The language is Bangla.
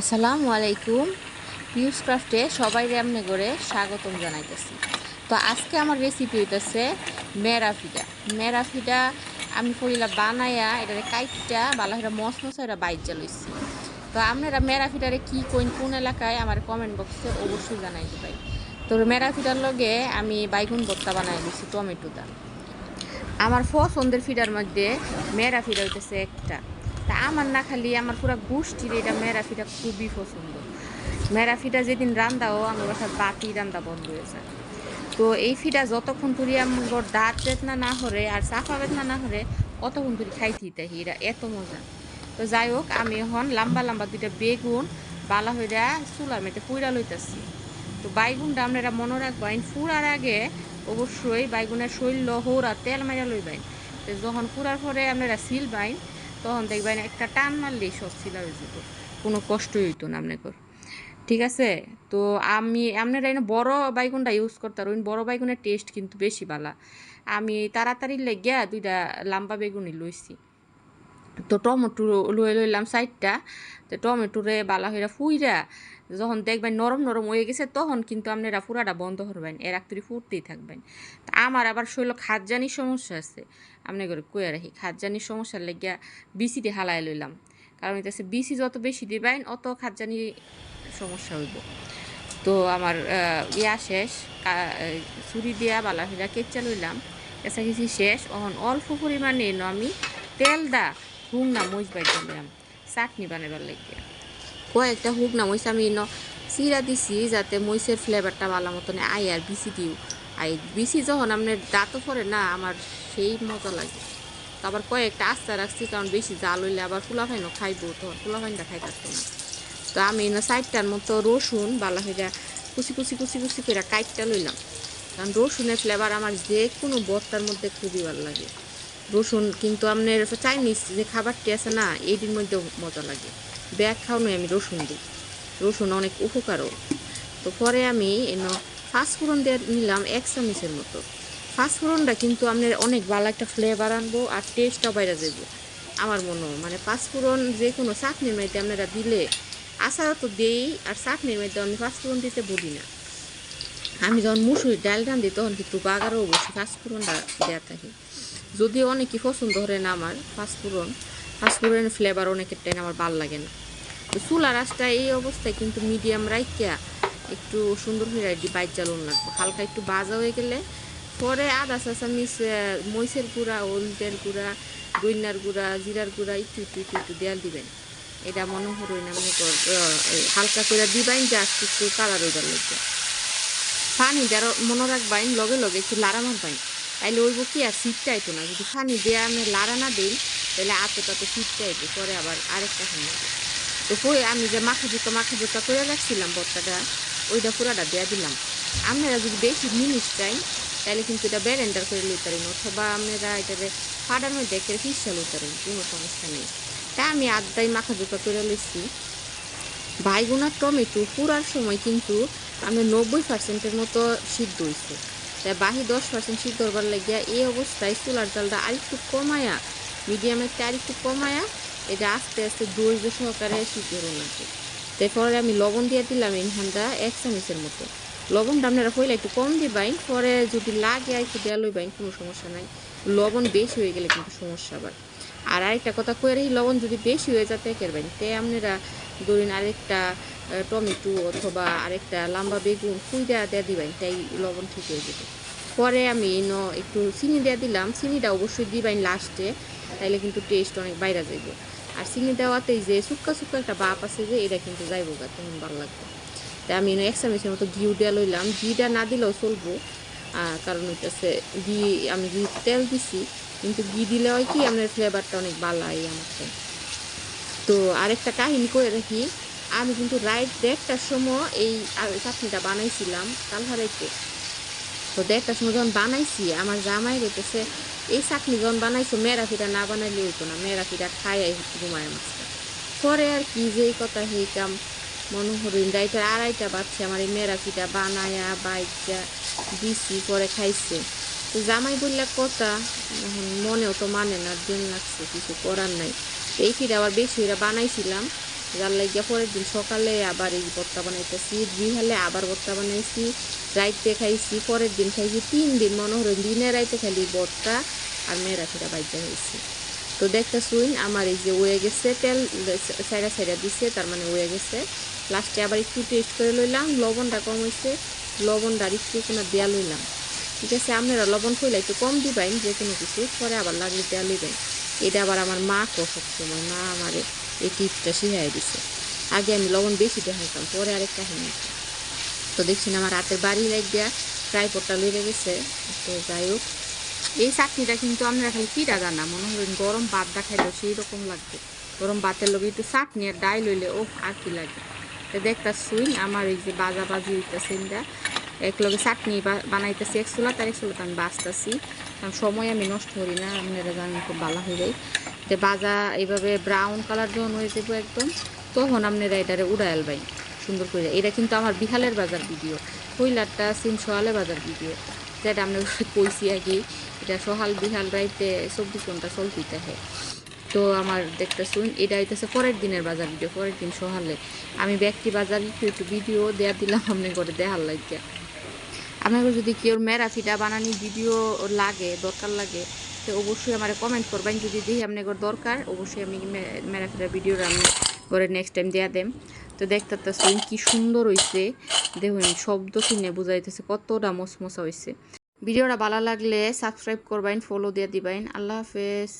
আসসালামু আলাইকুম। পিউস ক্রাফটে সবাই এমনি করে স্বাগতম জানাইতেছি। তো আজকে আমার রেসিপি হইতেছে মেরাফিডা। আমি ফরিলা বানাইয়া এটারে কাইটটা বালাহিরা মশমশা এটা বাইজা লইছি। তো আপনারা মেরাফিডারে কি কোন এলাকায় আমার কমেন্ট বক্সে অবশ্যই জানাই দিবেন। তো মেরাফিডার লগে আমি বাইগুন ভর্তা বানাই দিছি টমেটোটা। আমার পছন্দের ফিডার মধ্যে মেরা ফিডা হইতেছে একটা। তা আমার না খালি আমার পুরো গোষ্ঠীর এটা মেরা ফিডা খুবই পছন্দ। মেরা ফিডা যেদিন রান্দাও আমার বাসার বাতি রান্দা বন্ধ হয়ে যায়। তো এই ফিডা যতক্ষণ ধরে আমার দাঁত বেদনা না হরে আর চাফা বেদনা না হরে অতক্ষণ ধরে খাইতেই তাই এরা এত মজা। তো যাই হোক আমি এখন লম্বা লম্বা দুইটা বেগুন বালা হইরা চুলার মেটে পুইরা লইতেছি। তো বাইগুনটা আপনারা মনে রাখবেন ফুরার আগে অবশ্যই বাইগুনের শৈল হৌরা তেল মাইরা লইবেন। তো যখন ফুরার পরে আপনারা সিলবেন তখন দেখবেন একটা টান মারলেই সব সিলা হয়ে যেত, কোনো কষ্টই হইতো না আপনাদের। ঠিক আছে। তো আপনারা এনে বড় বাইগুনটা ইউজ করতার বড় বাইগুনের টেস্ট কিন্তু বেশি ভালো। আমি তাড়াতাড়ি লেগিয়া দুইটা লম্বা বেগুনই লইছি। তো টমেটো লইলাম সাইডটা। তো টমেটোরে বালা হইরা ফুইরা যখন দেখবেন নরম নরম হয়ে গেছে তখন কিন্তু আপনারা ফুরাটা বন্ধ করবেন, এর এক তুরি ফুটতেই থাকবেন। তা আমার আবার শৈল খাদ্যানির সমস্যা আছে, আপনি করে কয়ে রাখি খাদ্যানির সমস্যার লেগিয়া বিসি দিয়ে হালাই লইলাম। কারণ হইতেছে বিসি যত বেশি দিবেন অত খাদ্যানি সমস্যা হইব। তো আমার শেষ, ছুরি দিয়া বালা হইরা কেচা লইলাম, কেঁচাকেচি শেষ। এখন অল্প পরিমাণে আমি তেল দা হুগনা মরিচ বাইটা দিলাম চাটনি বানাবার লাগিয়া। কয়েকটা হুগনা মরিচ আমি চিরা দিছি যাতে মরিচের ফ্লেভারটা ভালো মতন আয়। আর বিসি দিও আই বিসি যখন আপনার দাঁতও পরে না আমার সেই মজা লাগে। তো আবার কয়েকটা আস্তা রাখছি কারণ বেশি জাল হইলে আবার ফুলাফাইনও খাইবো, তখন ফুলাফাইনটা খাই থাকতো না। তো আমি চারটার মতো রসুন বালা হইরা কুচি কুচি কুচি কুচি করে কাইটটা লইলাম। কারণ রসুনের ফ্লেভার আমার যে কোনো ভর্তার মধ্যে খুবই ভালো লাগে। রসুন কিন্তু আপনার চাইনিজ যে খাবারটি আছে না এইটির মধ্যেও মজা লাগে। ব্যাগ খাওয়ানো আমি রসুন দিই, রসুন অনেক উপকারও। তো পরে আমি ফাঁসফোড়ন দিয়ে নিলাম 1 চামচের মতো। ফাঁসফোড়নটা কিন্তু আপনার অনেক ভালো একটা ফ্লেভার আনবো আর টেস্টটাও বাইরে যাব আমার মনে হয়। মানে পাঁচফোড়ন যে কোনো চাটনির মধ্যে আপনারা দিলে, আচারও তো দেই আর চাটনির মধ্যে আমি পাঁচফোড়ন দিতে বলি না। আমি যখন মুসুরির ডাল রান্ধি তখন কিন্তু বাগারও অবশ্যই পাঁচফোড়নটা দেওয়া থাকে। যদিও অনেকই পছন্দ করে না আমার ফাস্টফুডের ফ্লেভার অনেকের টাইম আমার ভাল লাগে না। তো চুলার আঁচটা এই অবস্থায় কিন্তু মিডিয়াম রাখিয়া একটু সুন্দর করে বাইর জ্বালন লাগবে। হালকা একটু ভাজা হয়ে গেলে পরে আদা চা চামচ মরিচের গুঁড়া, হলুদের গুঁড়া, দইনার গুঁড়া, জিরার গুঁড়া একটু একটু একটু একটু দেওয়াল দিবেন। এটা মনে হয় না মনে কর হালকা করে দিবেন যে আস্তে একটু কালার হইবার লাগবে। পানি দেওয়ার মনে রাখবেন লগে লগে একটু লাড়া মারবেন, তাইলে ওইব কি আর শীতটা আইতো না। যদি পানি দিয়ে আমি লাড়া না দিই তাহলে আতে তাতে শীতটা আইবে, পরে আবার আরেকটা খানি হবে। তো কই আমি যে মাখা জুতা করে রাখছিলাম ভর্তাটা ওইটা পুরাটা দেওয়া দিলাম। আপনারা যদি বেশি জিনিস চাই তাহলে কিন্তু এটা ব্যারেন্ডার করে লইতে পারেন, অথবা আপনারা এটারে ফাটার মধ্যে একেবারে পিসা লইতে পারেন, কোনো সমস্যা নেই। তাই আমি আড্ডায় মাখা জুতা করে লইছি। বাইগুন আর টমেটো পুরার সময় কিন্তু আমি 90% মতো সিদ্ধ হয়েছে। তাই বাহি 10% সিদ্ধ হবার লাগিয়া এই অবস্থায় চুলার জালটা আরেকটু কমায়া, মিডিয়ামেরটা আরেকটু কমায়া এটা আস্তে আস্তে ধৈর্য সহকারে সিদ্ধ হলো লাগবে। তারপরে আমি লবণ দিয়ে দিলাম এইখানটা 1 চামচের মতো। লবণটা আপনারা পয়লা একটু কম দিবেন, পরে যদি লাগে আর একটু দেওয়া লইবেন, কোনো সমস্যা নাই। লবণ বেশি হয়ে গেলে কিন্তু সমস্যা আবার। আর আরেকটা কথা কয়ে রাখি, লবণ যদি বেশি হয়ে যায় করবেন তে আপনারা ধরুন আরেকটা টমেটো অথবা আরেকটা লম্বা বেগুন ফুইটা দেওয়া দিবেন, তাই লবণ ঠিক হয়ে যাবে। পরে আমি একটু চিনি দেওয়া দিলাম, চিনিটা অবশ্যই দিবেন লাস্টে, তাইলে কিন্তু টেস্ট অনেক বাইরে যাইব। আর চিনি দেওয়াতেই যে শুক্কা শুক্কা একটা বাপ আছে যে এটা কিন্তু যাইব গা, তখন ভালো লাগবে। তাই আমি 1 চামচের মতো ঘিউ দেওয়া লইলাম। ঘিটা না দিলেও চলবো, কারণ হইতেছে ঘি আমি ঘি তেল দিছি, কিন্তু ঘি দিলে হয় কি আপনার ফ্লেভারটা অনেক ভালো হয় আমার। তো আরেকটা কাহিনী করে রাখি, আমি কিন্তু রাইট 1:30টার সময় এই চাটনিটা বানাইছিলাম কাল হারাইতে। তো 1:30টার সময় যখন বানাইছি আমার জামাই বলতেছে এই চাটনি যখন বানাইছো মেরাফিটা না বানাইলে হইতো না, মেরাফিটা খাই ঘুমায় মাছটা। পরে আর কি যে কথা সেই কাম মনে হরিণ রাইটার 2:30টা বাজছে আমার এই মেরাফিটা বানায়া বাইকটা দিছি, পরে খাইছে। তো জামাই বললে কথা মনেও তো মানে না, দিন লাগছে, কিছু করার নাই। এই ফিরে আবার বেশি হইরা বানাইছিলাম, যার লাগিয়া পরের দিন সকালে আবার এই ভর্তা বানাইতেছি, বিহালে আবার ভর্তা বানাইছি, রাইতে খাইছি, পরের দিন খাইছি, 3 দিন মনে হলো দিনে রাইতে খালি ভর্তা আর মেরা ফিরা বাইজা হয়েছে। তো দেখতে শুন আমার এই যে হয়ে গেছে, তেল সাইডা সাইডা দিছে, তার মানে হয়ে গেছে। লাস্টে আবার একটু টেস্ট করে লইলাম, লবণটা কম হয়েছে, লবণটা আর একটু কোনো দেয়া লইলাম। ঠিক আছে, আপনারা লবণ খুইলে একটু কম দিবেন যে কোনো কিছু, পরে আবার লাগলে দেয়া লইবেন। এটা আবার আমার মা সবসময়, মা আমারে এই টিপসটা শিখাই দিছে। আগে আমি লবণ বেশি দেখাইতাম, পরে আরেক কাহিনী। তো দেখছি না আমার রাতের বাড়ি লাগিয়া ট্রাইপডটা লইলে গেছে। তো যাই হোক, এই চাটনিটা কিন্তু আপনারা খালি কিরা জানা মনে করেন গরম ভাত দেখাইলেও সেই রকম লাগবে। গরম ভাতের লগে একটু চাটনি আর ডাই লইলে ও আর কি লাগে। তো দেখতা শুন আমার এই যে বাজা বাজি হইতেছে, এক লগে চাটনি বানাইতেছি, এক চুলা তার এক চুলাতে আমি বাঁচতেছি, কারণ সময় আমি নষ্ট করি না, আপনারা জানেন খুব ভালো হয়ে যায়। যে বাজা এইভাবে ব্রাউন কালার যখন হয়ে যাবো একদম, তখন আপনারা এটারে উড়াইল ভাই সুন্দর করে। এটা কিন্তু আমার বিহালের বাজার ভিডিও, কইলারটা সিম সোহালে বাজার ভিডিও, যেটা আমরা কইছি আগে। এটা সকাল বিহাল রাইতে 24 ঘন্টা চলতে হয়। তো আমার দেখতে শুন, এটা হইতেছে পরের দিনের বাজার ভিডিও, পরের দিন সকালে আমি ব্যক্তি বাজার একটু ভিডিও দেয়া দিলাম আপনি করে দেখার লাগিয়া। আপনাকে যদি কেউ মেরা ফিটা বানানি ভিডিও লাগে, দরকার লাগে, তো অবশ্যই আমার কমেন্ট করবেন। যদি দেখি আপনার দরকার, অবশ্যই আমি মেরা ফিটার ভিডিওটা আমি করে নেক্সট টাইম দেওয়া দেম। তো দেখতে শুন কি সুন্দর হয়েছে, দেখুন শব্দ শুনে বোঝাইতেছে কতটা মশমশা হয়েছে। ভিডিওটা ভালো লাগলে সাবস্ক্রাইব করবেন, ফলো দিয়ে দিবেন। আল্লাহ হাফেজ।